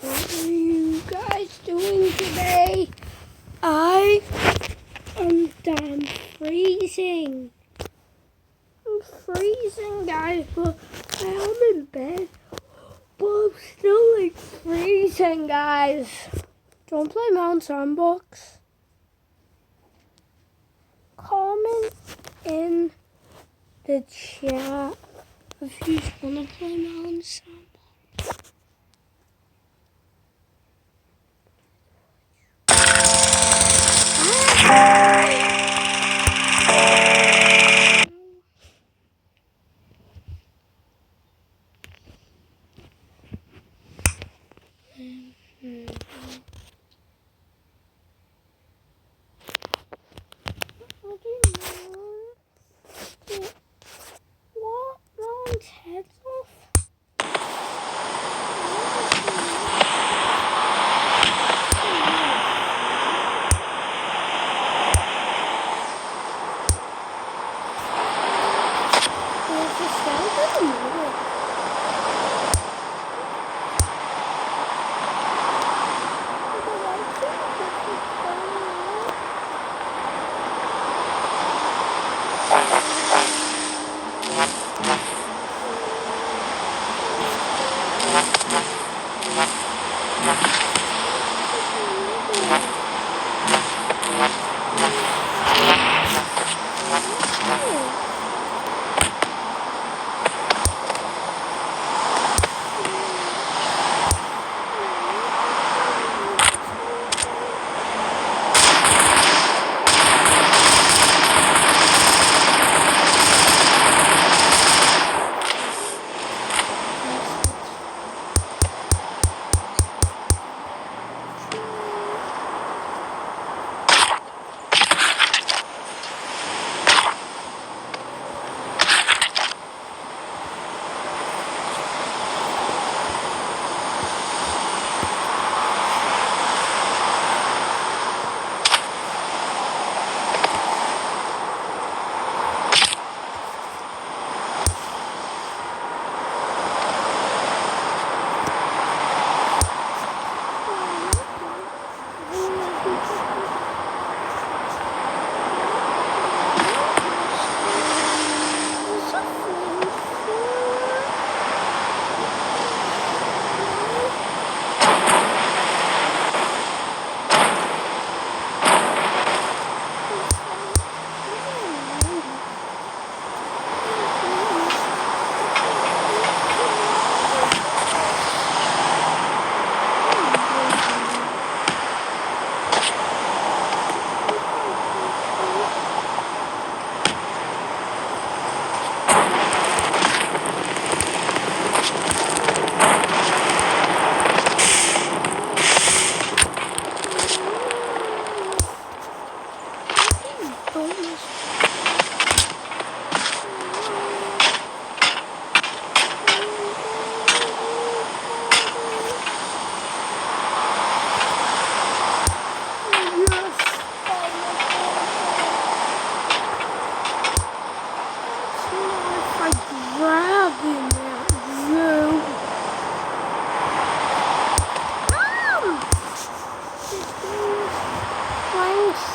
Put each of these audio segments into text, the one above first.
What are you guys doing today? I am done freezing. I'm freezing, guys, but I am in bed. But I'm still like freezing, guys. Don't play Mountain Sandbox. Comment in the chat if you want to play Mountain Sandbox. What? Ron's head's off? There's a skeleton in the middle.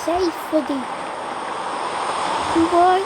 Safety. What?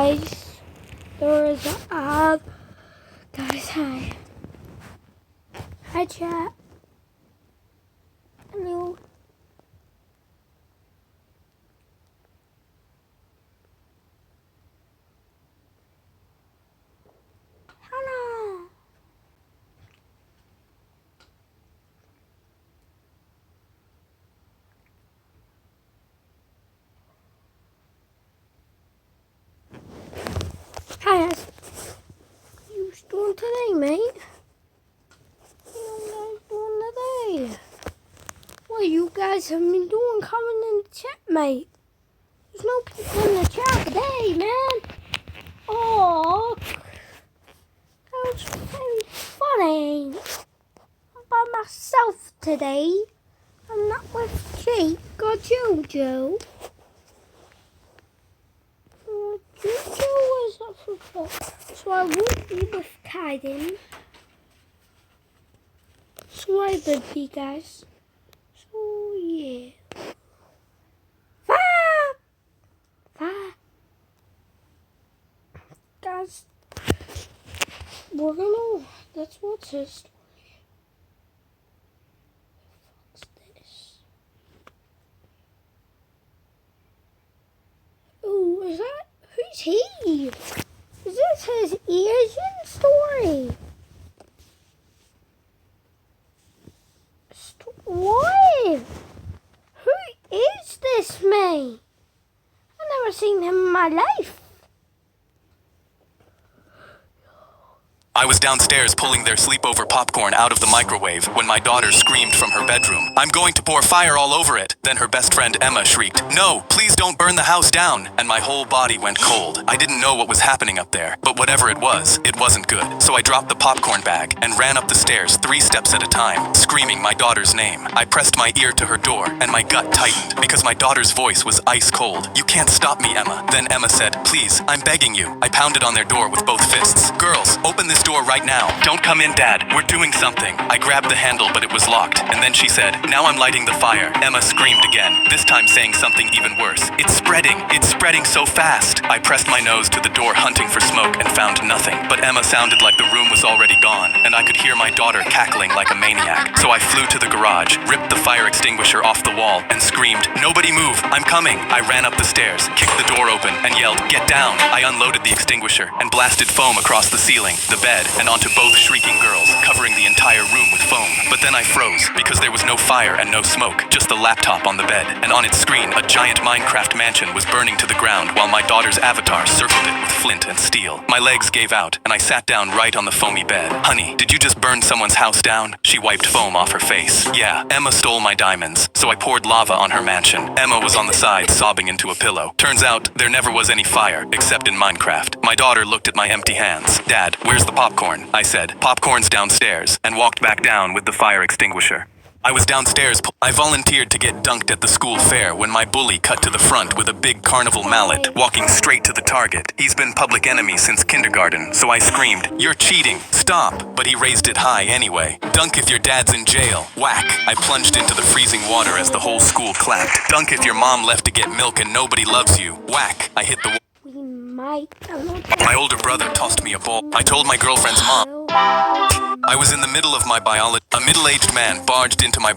guys. There is a guys, hi. Hi, chat. Hello. Hello. Hi, guys. You doing today, mate? Today? What you guys have been doing? Coming in the chat, mate. There's no people in the chat today, man. Oh, that was very funny. I'm by myself today. I'm not with Jake or Jojo. Jojo is up for football, so I won't be with Kaiden. So I would be, guys. So yeah. Guys, we're gonna. That's what's his story. What's this? Oh, is that? Who's he? Is this his Asian story? What? Who is this man? I've never seen him in my life. I was downstairs pulling their sleepover popcorn out of the microwave when my daughter screamed from her bedroom, "I'm going to pour fire all over it." Then her best friend Emma shrieked, "No, please don't burn the house down," and my whole body went cold. I didn't know what was happening up there, but whatever it wasn't good. So I dropped the popcorn bag and ran up the stairs 3 steps at a time, screaming my daughter's name. I pressed my ear to her door and my gut tightened because my daughter's voice was ice cold. "You can't stop me, Emma." Then Emma said, "Please, I'm begging you." I pounded on their door with both fists. "Girls, open this door right now. Don't come in, Dad. We're doing something." I grabbed the handle, but it was locked. And then she said, "Now I'm lighting the fire." Emma screamed again, this time saying something even worse. "It's spreading. It's spreading so fast." I pressed my nose to the door hunting for smoke and found nothing. But Emma sounded like the room was already gone, and I could hear my daughter cackling like a maniac. So I flew to the garage, ripped the fire extinguisher off the wall, and screamed, "Nobody move. I'm coming." I ran up the stairs, kicked the door open, and yelled, "Get down." I unloaded the extinguisher and blasted foam across the ceiling, the bed, and onto both shrieking girls, covering the entire room with foam. But then I froze, because there was no fire and no smoke, just the laptop on the bed, and on its screen, a giant Minecraft mansion was burning to the ground while my daughter's avatar circled it with flint and steel. My legs gave out, and I sat down right on the foamy bed. "Honey, did you just burn someone's house down?" She wiped foam off her face. "Yeah, Emma stole my diamonds, so I poured lava on her mansion." Emma was on the side, sobbing into a pillow. Turns out, there never was any fire, except in Minecraft. My daughter looked at my empty hands. "Dad, where's the popcorn?" I said, "Popcorn's downstairs," and walked back down with the fire extinguisher. I was downstairs. I volunteered to get dunked at the school fair when my bully cut to the front with a big carnival mallet, walking straight to the target. He's been public enemy since kindergarten, so I screamed, "You're cheating, stop!" But he raised it high anyway. "Dunk if your dad's in jail." Whack! I plunged into the freezing water as the whole school clapped. "Dunk if your mom left to get milk and nobody loves you." Whack! I hit the We might. My older brother tossed me a ball. I told my girlfriend's mom. I was in the middle of my biology. A middle-aged man barged into my...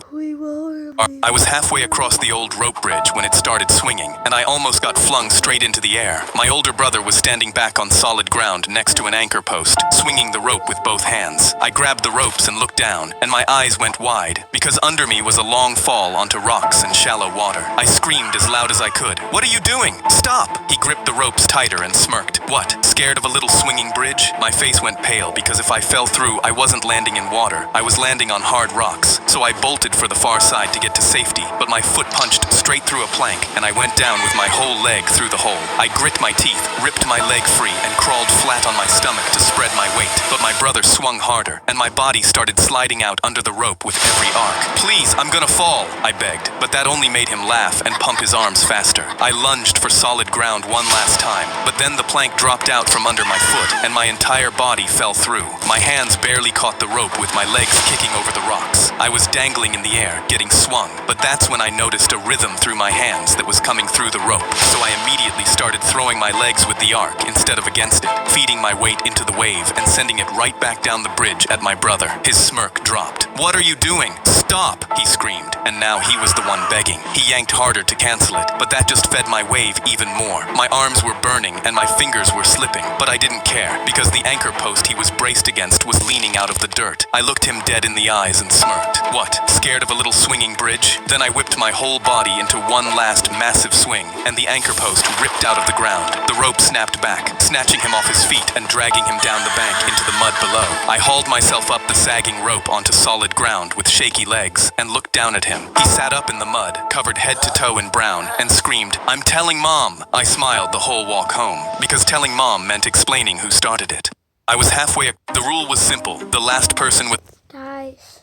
I was halfway across the old rope bridge when it started swinging, and I almost got flung straight into the air. My older brother was standing back on solid ground next to an anchor post, swinging the rope with both hands. I grabbed the ropes and looked down, and my eyes went wide, because under me was a long fall onto rocks and shallow water. I screamed as loud as I could, "What are you doing? Stop!" He gripped the ropes tighter and smirked. "What, scared of a little swinging bridge?" My face went pale because if I fell through, I wasn't landing in water. I was landing on hard rocks, so I bolted for the far side to get to safety, but my foot punched straight through a plank, and I went down with my whole leg through the hole. I grit my teeth, ripped my leg free, and crawled flat on my stomach to spread my weight. But my brother swung harder, and my body started sliding out under the rope with every arc. "Please, I'm gonna fall," I begged, but that only made him laugh and pump his arms faster. I lunged for solid ground one last time, but then the plank dropped out from under my foot, and my entire body fell through. My My hands barely caught the rope with my legs kicking over the rocks. I was dangling in the air, getting swung, but that's when I noticed a rhythm through my hands that was coming through the rope. So I immediately started throwing my legs with the arc instead of against it, feeding my weight into the wave and sending it right back down the bridge at my brother. His smirk dropped. "What are you doing? Stop!" he screamed, and now he was the one begging. He yanked harder to cancel it, but that just fed my wave even more. My arms were burning and my fingers were slipping, but I didn't care because the anchor post he was braced against was leaning out of the dirt. I looked him dead in the eyes and smirked. "What, scared of a little swinging bridge?" Then I whipped my whole body into one last massive swing, and the anchor post ripped out of the ground. The rope snapped back, snatching him off his feet and dragging him down the bank into the mud below. I hauled myself up the sagging rope onto solid ground with shaky legs and looked down at him. He sat up in the mud, covered head to toe in brown, and screamed, "I'm telling Mom!" I smiled the whole walk home, because telling Mom meant explaining who started it. I was halfway. The rule was simple. The last person with Guys.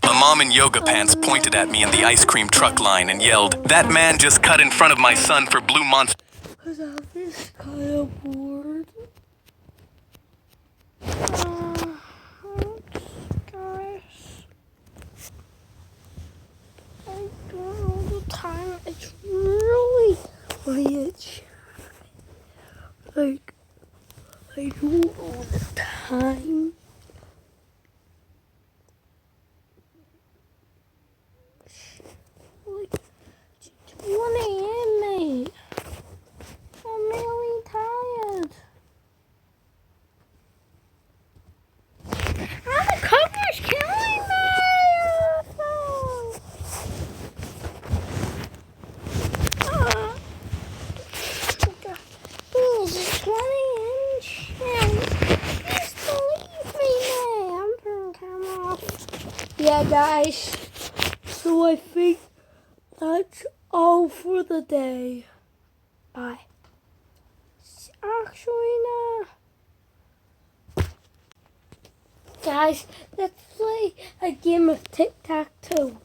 a mom in yoga pants pointed at me in the ice cream truck line and yelled, "That man just cut in front of my son for Blue Monster." Because I'm just kind of bored. Guys. I don't know the time. It's really late. Like, I don't know the time. Like, it's 1 a.m., mate. I'm really tired. Ah, the cover's killing me! Please, it's 1 a.m. Please believe me, man. I'm turning the camera off. Yeah, guys. So I think that's all for the day. Bye. Actually, no. Guys, let's play a game of tic-tac-toe.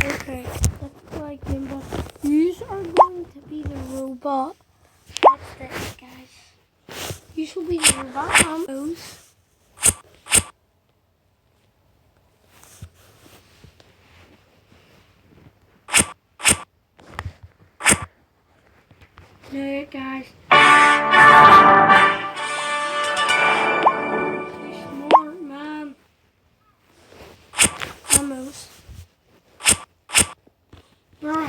Okay, let's play a game of... These are going to be the robot. That's this, guys. You should be the robot on those. There, guys. You're smart, man. Almost. Bro.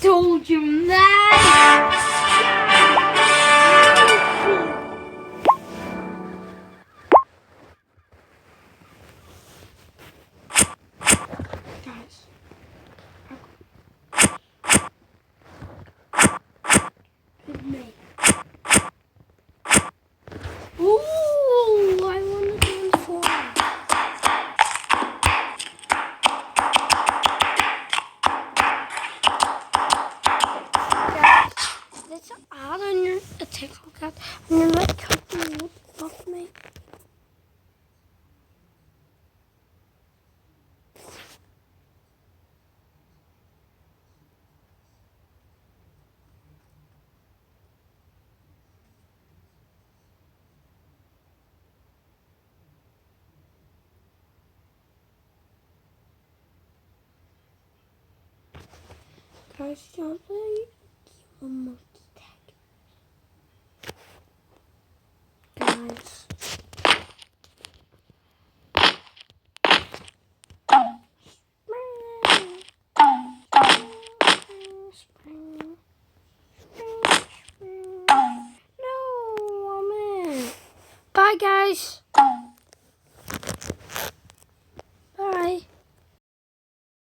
Told you, man. Guys. With me. Ooh, I want to dance for it. Guys, let's add on your TikTok app and you're like cooking with stuff, mate. Guys, don't play a multi-tag. Guys. No, I'm in. Bye, guys.